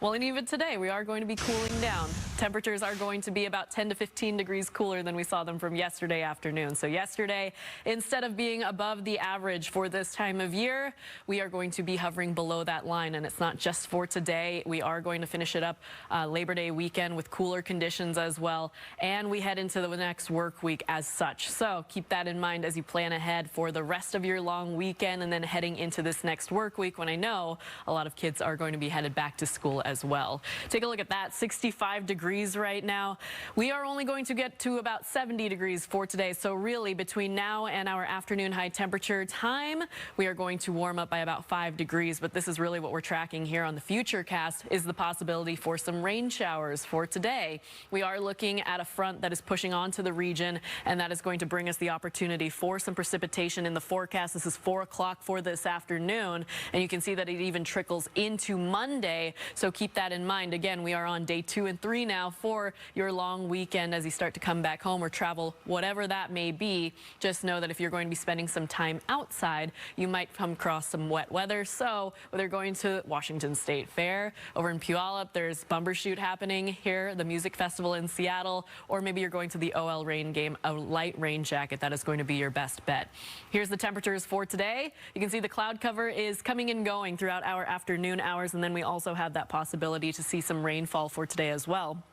Well, and even today, we are going to be cooling down. Temperatures are going to be about 10 to 15 degrees cooler than we saw them from yesterday afternoon. So yesterday, instead of being above the average for this time of year, we are going to be hovering below that line. And it's not just for today. We are going to finish it up Labor Day weekend with cooler conditions as well. And we head into the next work week as such. So keep that in mind as you plan ahead for the rest of your long weekend and then heading into this next work week when I know a lot of kids are going to be headed back to school as well. Take a look at that. 65 degrees right now. We are only going to get to about 70 degrees for today. So really between now and our afternoon high temperature time, we are going to warm up by about 5 degrees. But this is really what we're tracking here on the Futurecast is the possibility for some rain showers for today. We are looking at a front that is pushing onto the region, and that is going to bring us the opportunity for some precipitation in the forecast. This is 4 o'clock for this afternoon, and you can see that it even trickles into Monday. So keep that in mind. Again, we are on day 2 and 3 now for your long weekend as you start to come back home or travel, whatever that may be. Just know that if you're going to be spending some time outside, you might come across some wet weather. So whether you're going to Washington State Fair, over in Puyallup, there's Bumbershoot happening here, the music festival in Seattle, or maybe you're going to the OL rain game, a light rain jacket. That is going to be your best bet. Here's the temperatures for today. You can see the cloud cover is coming and going throughout our afternoon hours, and then we also have that possibility to see some rainfall for today as well.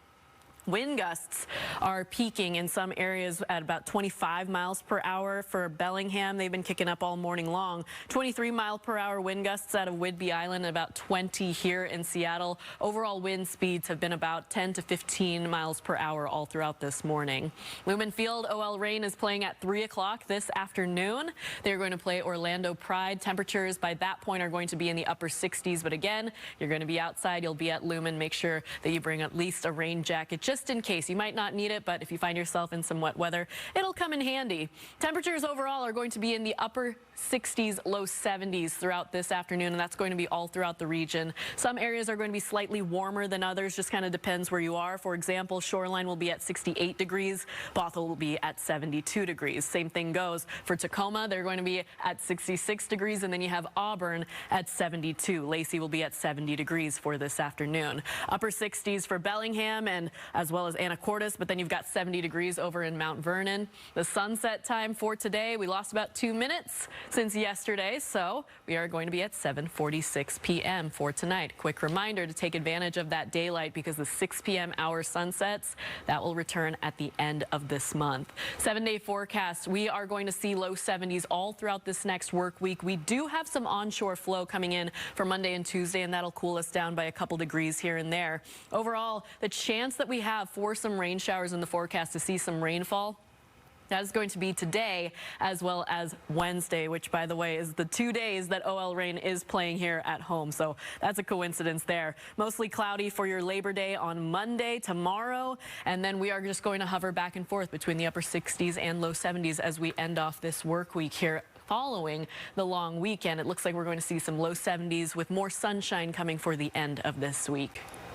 Wind gusts are peaking in some areas at about 25 miles per hour for Bellingham. They've been kicking up all morning long. 23 mile per hour wind gusts out of Whidbey Island, about 20 here in Seattle. Overall wind speeds have been about 10 to 15 miles per hour all throughout this morning. Lumen Field OL Reign is playing at 3 o'clock this afternoon. They're going to play Orlando Pride. Temperatures by that point are going to be in the upper 60s. But again, you're going to be outside. You'll be at Lumen. Make sure that you bring at least a rain jacket just in case. You might not need it, but if you find yourself in some wet weather, it'll come in handy. Temperatures overall are going to be in the upper 60s, low 70s throughout this afternoon, and that's going to be all throughout the region. Some areas are going to be slightly warmer than others, just kind of depends where you are. For example, Shoreline will be at 68 degrees. Bothell will be at 72 degrees. Same thing goes for Tacoma. They're going to be at 66 degrees, and then you have Auburn at 72. Lacey will be at 70 degrees for this afternoon. Upper 60s for Bellingham and as well as Anacortes, but then you've got 70 degrees over in Mount Vernon. The sunset time for today, we lost about 2 minutes since yesterday, so we are going to be at 7:46 p.m. for tonight. Quick reminder to take advantage of that daylight because the 6 p.m. hour sunsets, that will return at the end of this month. 7-day forecast, we are going to see low 70s all throughout this next work week. We do have some onshore flow coming in for Monday and Tuesday, and that'll cool us down by a couple degrees here and there. Overall, the chance that we have for some rain showers in the forecast to see some rainfall, that is going to be today as well as Wednesday, which, by the way, is the 2 days that OL Reign is playing here at home. So that's a coincidence there. Mostly cloudy for your Labor Day on Monday, tomorrow. And then we are just going to hover back and forth between the upper 60s and low 70s as we end off this work week here following the long weekend. It looks like we're going to see some low 70s with more sunshine coming for the end of this week.